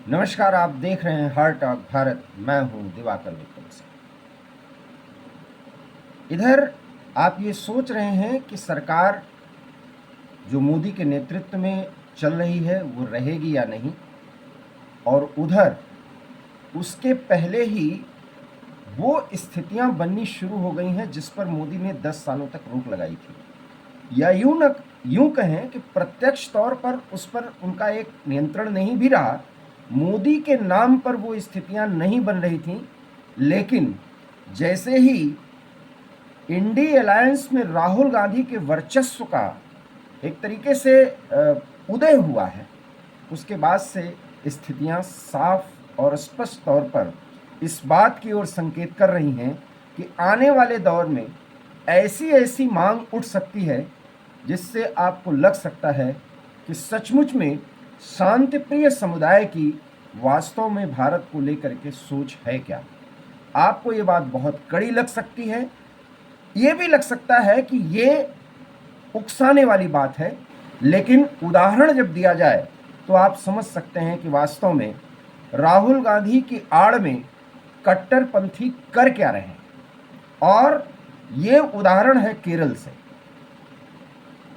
नमस्कार, आप देख रहे हैं हार्ट ऑफ भारत। मैं हूं दिवाकर विक्रम सिंह। इधर आप ये सोच रहे हैं कि सरकार जो मोदी के नेतृत्व में चल रही है वो रहेगी या नहीं, और उधर उसके पहले ही वो स्थितियां बननी शुरू हो गई हैं जिस पर मोदी ने 10 सालों तक रोक लगाई थी। या यूं कहें कि प्रत्यक्ष तौर पर उस पर उनका एक नियंत्रण नहीं भी रहा। मोदी के नाम पर वो स्थितियां नहीं बन रही थीं, लेकिन जैसे ही इंडी अलायंस में राहुल गांधी के वर्चस्व का एक तरीके से उदय हुआ है, उसके बाद से स्थितियां साफ और स्पष्ट तौर पर इस बात की ओर संकेत कर रही हैं कि आने वाले दौर में ऐसी ऐसी मांग उठ सकती है जिससे आपको लग सकता है कि सचमुच में शांतिप्रिय समुदाय की वास्तव में भारत को लेकर के सोच है क्या। आपको ये बात बहुत कड़ी लग सकती है, ये भी लग सकता है कि ये उकसाने वाली बात है, लेकिन उदाहरण जब दिया जाए तो आप समझ सकते हैं कि वास्तव में राहुल गांधी की आड़ में कट्टरपंथी कर क्या रहे हैं। और ये उदाहरण है केरल से।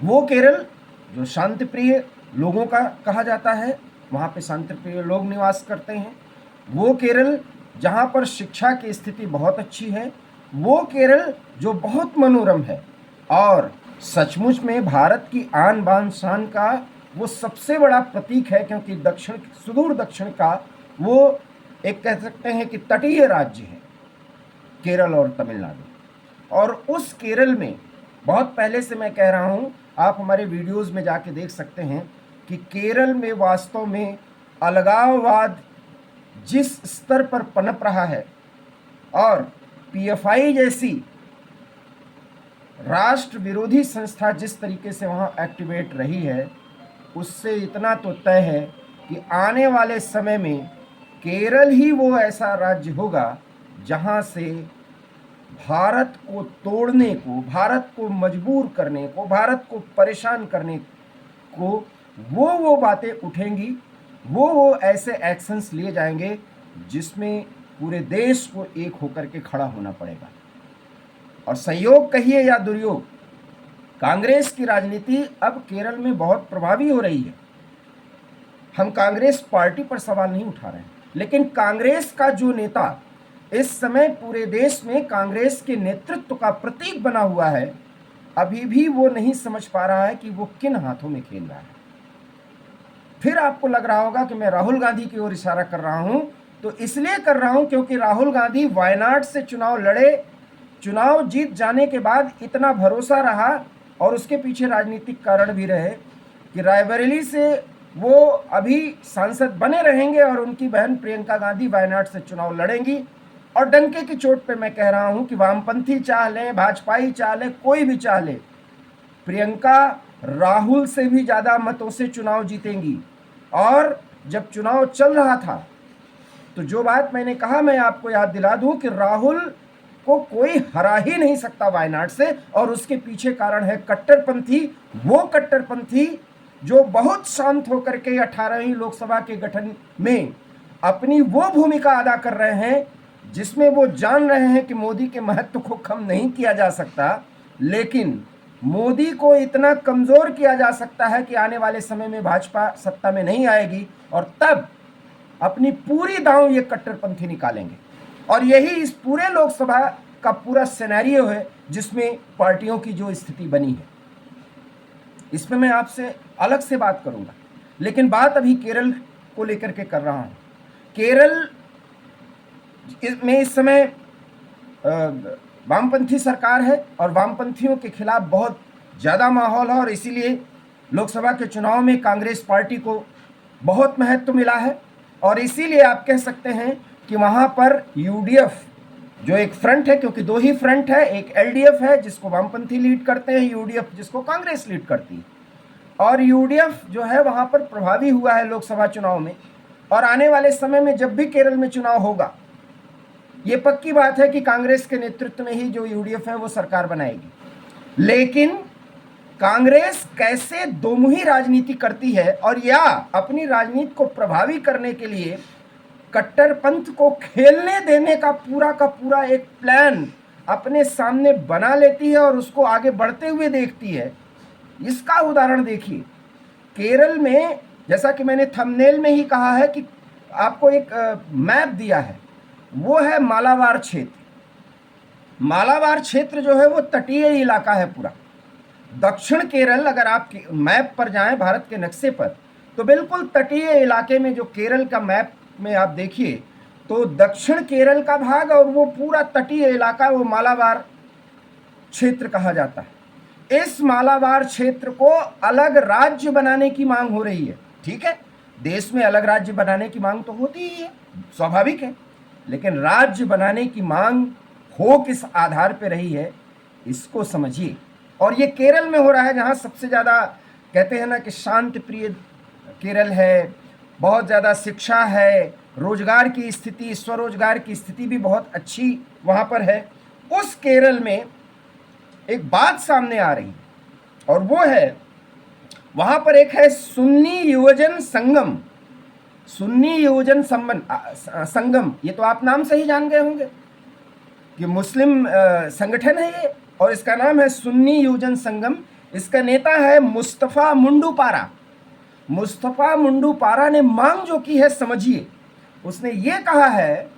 वो केरल जो शांतिप्रिय लोगों का कहा जाता है, वहाँ पे शांतिप्रिय लोग निवास करते हैं। वो केरल जहाँ पर शिक्षा की स्थिति बहुत अच्छी है। वो केरल जो बहुत मनोरम है और सचमुच में भारत की आन बान शान का वो सबसे बड़ा प्रतीक है, क्योंकि दक्षिण, सुदूर दक्षिण का वो एक कह सकते हैं कि तटीय राज्य है केरल और तमिलनाडु। और उस केरल में बहुत पहले से मैं कह रहा हूँ, आप हमारे वीडियोस में जाके देख सकते हैं कि केरल में वास्तव में अलगाववाद जिस स्तर पर पनप रहा है और पीएफआई जैसी राष्ट्र विरोधी संस्था जिस तरीके से वहाँ एक्टिवेट रही है, उससे इतना तो तय है कि आने वाले समय में केरल ही वो ऐसा राज्य होगा जहाँ से भारत को तोड़ने को, भारत को मजबूर करने को, भारत को परेशान करने को वो बातें उठेंगी, वो ऐसे एक्शंस लिए जाएंगे जिसमें पूरे देश को एक होकर के खड़ा होना पड़ेगा। और संयोग कहिए या दुर्योग, कांग्रेस की राजनीति अब केरल में बहुत प्रभावी हो रही है। हम कांग्रेस पार्टी पर सवाल नहीं उठा रहे हैं, लेकिन कांग्रेस का जो नेता इस समय पूरे देश में कांग्रेस के नेतृत्व का प्रतीक बना हुआ है, अभी भी वो नहीं समझ पा रहा है कि वो किन हाथों में खेल रहा है। फिर आपको लग रहा होगा कि मैं राहुल गांधी की ओर इशारा कर रहा हूं, तो इसलिए कर रहा हूं क्योंकि राहुल गांधी वायनाड से चुनाव लड़े, चुनाव जीत जाने के बाद इतना भरोसा रहा और उसके पीछे राजनीतिक कारण भी रहे कि रायबरेली से वो अभी सांसद बने रहेंगे और उनकी बहन प्रियंका गांधी वायनाड से चुनाव लड़ेंगी। और डंके की चोट पे मैं कह रहा हूं कि वामपंथी चाह लें, भाजपाई चाह ले, कोई भी चाह ले, प्रियंका राहुल से भी ज्यादा मतों से चुनाव जीतेंगी। और जब चुनाव चल रहा था तो जो बात मैंने कहा, मैं आपको याद दिला दूं कि राहुल को कोई हरा ही नहीं सकता वायनाड से, और उसके पीछे कारण है कट्टरपंथी। वो कट्टरपंथी जो बहुत शांत होकर के 18वीं लोकसभा के गठन में अपनी वो भूमिका अदा कर रहे हैं जिसमें वो जान रहे हैं कि मोदी के महत्व को कम नहीं किया जा सकता, लेकिन मोदी को इतना कमजोर किया जा सकता है कि आने वाले समय में भाजपा सत्ता में नहीं आएगी और तब अपनी पूरी दांव ये कट्टरपंथी निकालेंगे। और यही इस पूरे लोकसभा का पूरा सिनेरियो है जिसमें पार्टियों की जो स्थिति बनी है। इसमें मैं आपसे अलग से बात करूंगा, लेकिन बात अभी केरल को लेकर के कर रहा हूं। केरल में इस समय वामपंथी सरकार है और वामपंथियों के खिलाफ बहुत ज़्यादा माहौल है, और इसीलिए लोकसभा के चुनाव में कांग्रेस पार्टी को बहुत महत्व मिला है। और इसीलिए आप कह सकते हैं कि वहाँ पर यूडीएफ जो एक फ्रंट है, क्योंकि दो ही फ्रंट है, एक एलडीएफ है जिसको वामपंथी लीड करते हैं, यूडीएफ जिसको कांग्रेस लीड करती है। और यूडीएफ जो है वहाँ पर प्रभावी हुआ है लोकसभा चुनाव में, और आने वाले समय में जब भी केरल में चुनाव होगा, ये पक्की बात है कि कांग्रेस के नेतृत्व में ही जो यूडीएफ है वो सरकार बनाएगी। लेकिन कांग्रेस कैसे दोमुही राजनीति करती है और या अपनी राजनीति को प्रभावी करने के लिए कट्टरपंथ को खेलने देने का पूरा एक प्लान अपने सामने बना लेती है और उसको आगे बढ़ते हुए देखती है, इसका उदाहरण देखिए। केरल में, जैसा कि मैंने थंबनेल में ही कहा है कि आपको एक मैप दिया है, वो है मालाबार क्षेत्र। मालाबार क्षेत्र जो है वो तटीय इलाका है पूरा। दक्षिण केरल, अगर आप मैप पर जाएं भारत के नक्शे पर, तो बिल्कुल तटीय इलाके में जो केरल का मैप में आप देखिए तो दक्षिण केरल का भाग और वो पूरा तटीय इलाका वो मालाबार क्षेत्र कहा जाता है। इस मालाबार क्षेत्र को अलग राज्य बनाने की मांग हो रही है। ठीक है, देश में अलग राज्य बनाने की मांग तो होती ही है, स्वाभाविक है, लेकिन राज्य बनाने की मांग हो किस आधार पर रही है इसको समझिए। और ये केरल में हो रहा है जहाँ सबसे ज़्यादा कहते हैं ना कि शांति प्रिय केरल है, बहुत ज़्यादा शिक्षा है, रोजगार की स्थिति, स्वरोजगार की स्थिति भी बहुत अच्छी वहाँ पर है। उस केरल में एक बात सामने आ रही और वो है, वहाँ पर एक है सुन्नी युवजन संगम। सुन्नी युवजन संगम, ये तो आप नाम से ही जान गए होंगे कि मुस्लिम संगठन है ये, और इसका नाम है सुन्नी युवजन संगम। इसका नेता है मुस्तफ़ा मुंडू पारा। मुस्तफ़ा मुंडू पारा ने मांग जो की है समझिए, उसने ये कहा है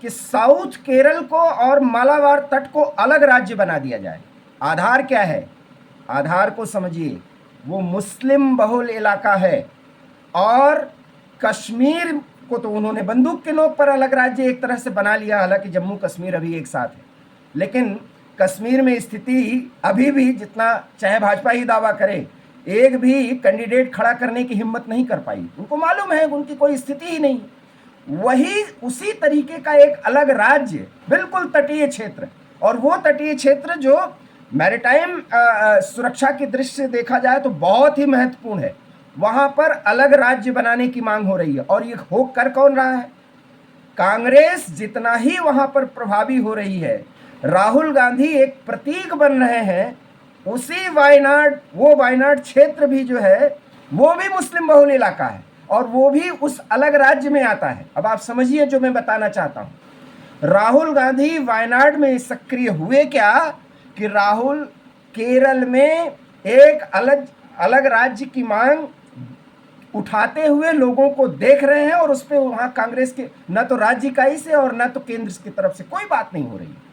कि साउथ केरल को और मालाबार तट को अलग राज्य बना दिया जाए। आधार क्या है? आधार को समझिए, वो मुस्लिम बहुल इलाका है और कश्मीर को तो उन्होंने बंदूक के नोक पर अलग राज्य एक तरह से बना लिया, हालांकि जम्मू कश्मीर अभी एक साथ है, लेकिन कश्मीर में स्थिति अभी भी, जितना चाहे भाजपा ही दावा करे, एक भी कैंडिडेट खड़ा करने की हिम्मत नहीं कर पाई। उनको मालूम है उनकी कोई स्थिति ही नहीं। वही उसी तरीके का एक अलग राज्य, बिल्कुल तटीय क्षेत्र, और वो तटीय क्षेत्र जो मैरीटाइम सुरक्षा की दृष्टि से देखा जाए तो बहुत ही महत्वपूर्ण है, वहां पर अलग राज्य बनाने की मांग हो रही है। और ये हो कर कौन रहा है? कांग्रेस जितना ही वहां पर प्रभावी हो रही है, राहुल गांधी एक प्रतीक बन रहे हैं। उसी वायनाड, वो वायनाड क्षेत्र भी जो है वो भी मुस्लिम बहुल इलाका है और वो भी उस अलग राज्य में आता है। अब आप समझिए जो मैं बताना चाहता हूं। राहुल गांधी वायनाड में सक्रिय हुए क्या कि राहुल केरल में एक अलग राज्य की मांग उठाते हुए लोगों को देख रहे हैं, और उस पर वहां कांग्रेस के न तो राज्य इकाई से और न तो केंद्र की तरफ से कोई बात नहीं हो रही है।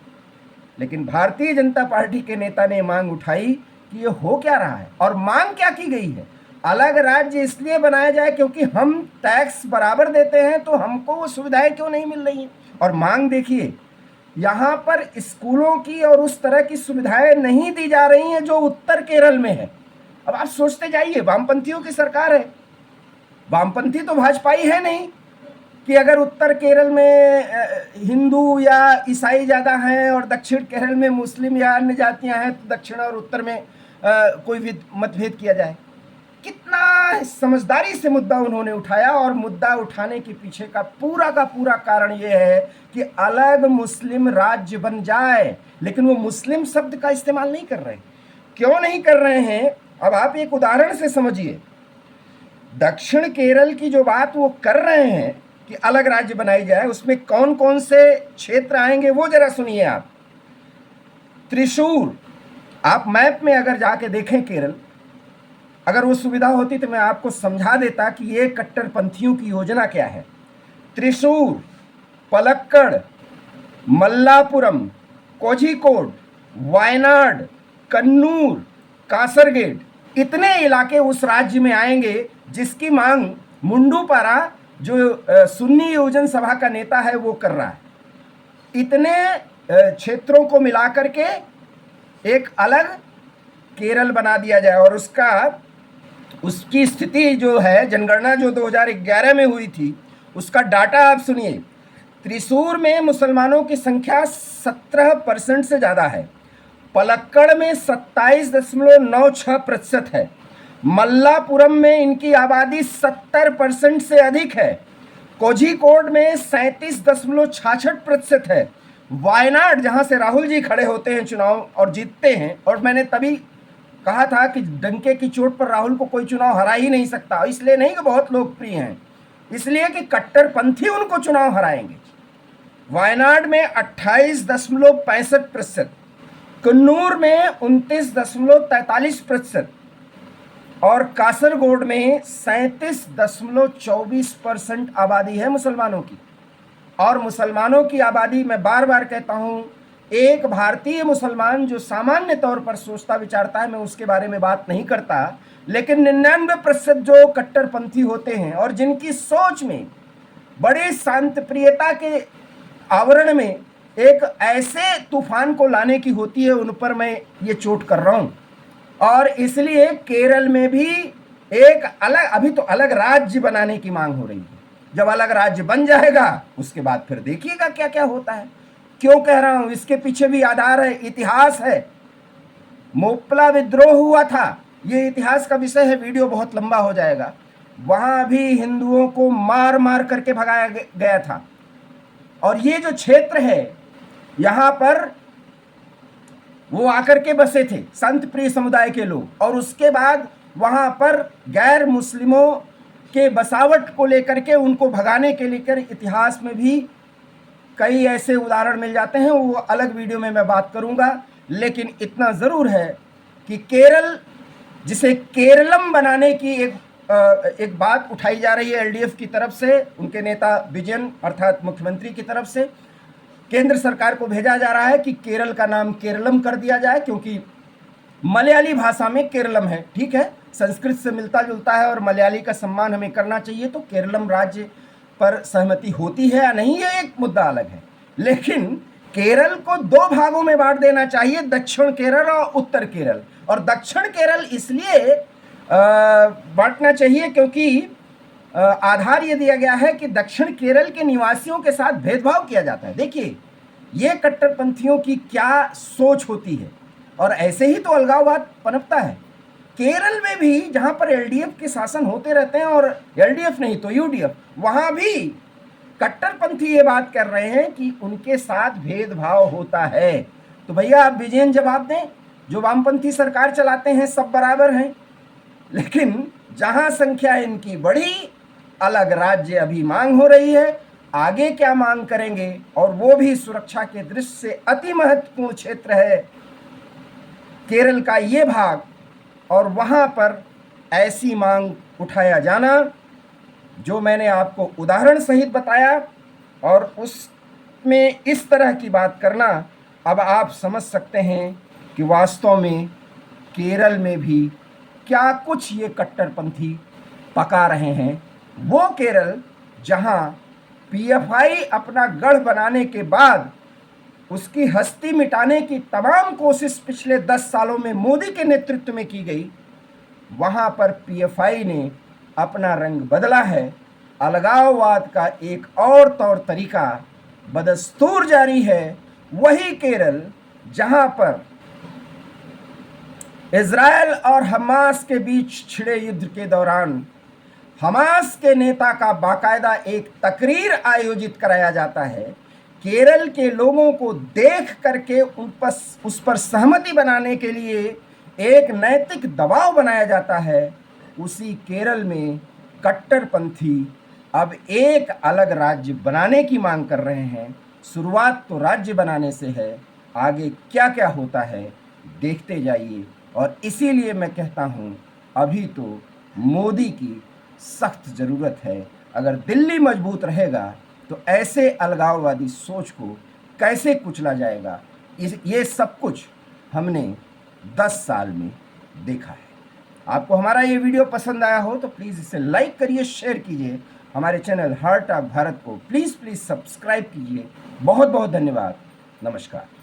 लेकिन भारतीय जनता पार्टी के नेता ने मांग उठाई कि ये हो क्या रहा है, और मांग क्या की गई है? अलग राज्य इसलिए बनाया जाए क्योंकि हम टैक्स बराबर देते हैं, तो हमको वो सुविधाएं क्यों नहीं मिल रही हैं? और मांग देखिए, यहाँ पर स्कूलों की और उस तरह की सुविधाएं नहीं दी जा रही हैं जो उत्तर केरल में है। अब आप सोचते जाइए, वामपंथियों की सरकार है, वामपंथी तो भाजपाई है नहीं कि अगर उत्तर केरल में हिंदू या ईसाई ज़्यादा हैं और दक्षिण केरल में मुस्लिम या अन्य जातियां हैं तो दक्षिण और उत्तर में कोई भी मतभेद किया जाए। कितना समझदारी से मुद्दा उन्होंने उठाया, और मुद्दा उठाने के पीछे का पूरा कारण ये है कि अलग मुस्लिम राज्य बन जाए। लेकिन वो मुस्लिम शब्द का इस्तेमाल नहीं कर रहे। क्यों नहीं कर रहे हैं? अब आप एक उदाहरण से समझिए। दक्षिण केरल की जो बात वो कर रहे हैं कि अलग राज्य बनाई जाए, उसमें कौन कौन से क्षेत्र आएंगे वो जरा सुनिए आप। त्रिशूर, आप मैप में अगर जाके देखें केरल, अगर वो सुविधा होती तो मैं आपको समझा देता कि ये कट्टरपंथियों की योजना क्या है। त्रिशूर, पलक्कड़, मल्लापुरम, कोझिकोड, वायनाड, कन्नूर, कासरगेड, इतने इलाके उस राज्य में आएंगे जिसकी मांग मुंडू पारा, जो सुन्नी योजन सभा का नेता है, वो कर रहा है। इतने क्षेत्रों को मिलाकर के एक अलग केरल बना दिया जाए, और उसकी स्थिति जो है, जनगणना जो 2011 में हुई थी, उसका डाटा आप सुनिए। त्रिशूर में मुसलमानों की संख्या 17% से ज़्यादा है, पलक्कड़ में 27.96% है, मल्लापुरम में इनकी आबादी 70% से अधिक है, कोझिकोड में 37.66% है, वायनाड जहां से राहुल जी खड़े होते हैं चुनाव और जीतते हैं, और मैंने तभी कहा था कि डंके की चोट पर राहुल को कोई चुनाव हरा ही नहीं सकता, इसलिए नहीं कि बहुत लोकप्रिय हैं, इसलिए कि कट्टरपंथी उनको चुनाव हराएंगे। वायनाड में 28.65%, कन्नूर में 29.43% और कासरगोड में 37.24% आबादी है मुसलमानों की। और मुसलमानों की आबादी, मैं बार बार कहता हूं, एक भारतीय मुसलमान जो सामान्य तौर पर सोचता विचारता है, मैं उसके बारे में बात नहीं करता, लेकिन 99% जो कट्टरपंथी होते हैं और जिनकी सोच में बड़ी शांत प्रियता के आवरण में एक ऐसे तूफान को लाने की होती है, उन पर मैं ये चोट कर रहा हूं। और इसलिए केरल में भी एक अलग, अभी तो अलग राज्य बनाने की मांग हो रही है। जब अलग राज्य बन जाएगा उसके बाद फिर देखिएगा क्या क्या होता है। क्यों कह रहा हूं, इसके पीछे भी आधार है, इतिहास है। मोपला विद्रोह हुआ था, ये इतिहास का विषय है, वीडियो बहुत लंबा हो जाएगा। वहां भी हिंदुओं को मार मार करके भगाया गया था। और ये जो क्षेत्र है, यहां पर वो आकर के बसे थे संत प्रिय समुदाय के लोग, और उसके बाद वहां पर गैर मुस्लिमों के बसावट को लेकर के उनको भगाने के लेकर इतिहास में भी कई ऐसे उदाहरण मिल जाते हैं, वो अलग वीडियो में मैं बात करूंगा। लेकिन इतना जरूर है कि केरल, जिसे केरलम बनाने की एक बात उठाई जा रही है एलडीएफ की तरफ से, उनके नेता विजयन अर्थात मुख्यमंत्री की तरफ से केंद्र सरकार को भेजा जा रहा है कि केरल का नाम केरलम कर दिया जाए, क्योंकि मलयाली भाषा में केरलम है, ठीक है, संस्कृत से मिलता जुलता है और मलयाली का सम्मान हमें करना चाहिए। तो केरलम राज्य पर सहमति होती है या नहीं, ये एक मुद्दा अलग है। लेकिन केरल को दो भागों में बांट देना चाहिए, दक्षिण केरल और उत्तर केरल। और दक्षिण केरल इसलिए बांटना चाहिए क्योंकि आधार ये दिया गया है कि दक्षिण केरल के निवासियों के साथ भेदभाव किया जाता है। देखिए ये कट्टरपंथियों की क्या सोच होती है, और ऐसे ही तो अलगाववाद पनपता है। केरल में भी जहां पर एलडीएफ के शासन होते रहते हैं, और एलडीएफ नहीं तो यूडीएफ, वहां भी कट्टरपंथी ये बात कर रहे हैं कि उनके साथ भेदभाव होता है। तो भैया आप विजयन जवाब दें, जो वामपंथी सरकार चलाते हैं सब बराबर हैं, लेकिन जहां संख्या इनकी बढ़ी, अलग राज्य अभी मांग हो रही है। आगे क्या मांग करेंगे, और वो भी सुरक्षा के दृष्टि से अति महत्वपूर्ण क्षेत्र है केरल का ये भाग, और वहां पर ऐसी मांग उठाया जाना जो मैंने आपको उदाहरण सहित बताया, और उसमें इस तरह की बात करना, अब आप समझ सकते हैं कि वास्तव में केरल में भी क्या कुछ ये कट्टरपंथी पका रहे हैं। वो केरल जहां पीएफआई अपना गढ़ बनाने के बाद उसकी हस्ती मिटाने की तमाम कोशिश पिछले 10 सालों में मोदी के नेतृत्व में की गई, वहां पर पीएफआई ने अपना रंग बदला है। अलगाववाद का एक और तौर तरीका बदस्तूर जारी है। वही केरल जहां पर इजराइल और हमास के बीच छिड़े युद्ध के दौरान हमास के नेता का बाकायदा एक तकरीर आयोजित कराया जाता है, केरल के लोगों को देख करके उस पर सहमति बनाने के लिए एक नैतिक दबाव बनाया जाता है। उसी केरल में कट्टरपंथी अब एक अलग राज्य बनाने की मांग कर रहे हैं। शुरुआत तो राज्य बनाने से है, आगे क्या क्या होता है देखते जाइए। और इसीलिए मैं कहता हूँ अभी तो मोदी की सख्त ज़रूरत है। अगर दिल्ली मजबूत रहेगा तो ऐसे अलगाववादी सोच को कैसे कुचला जाएगा, ये सब कुछ हमने 10 साल में देखा है। आपको हमारा ये वीडियो पसंद आया हो तो प्लीज़ इसे लाइक करिए, शेयर कीजिए। हमारे चैनल हार्ट ऑफ भारत को प्लीज़ सब्सक्राइब कीजिए। बहुत बहुत धन्यवाद। नमस्कार।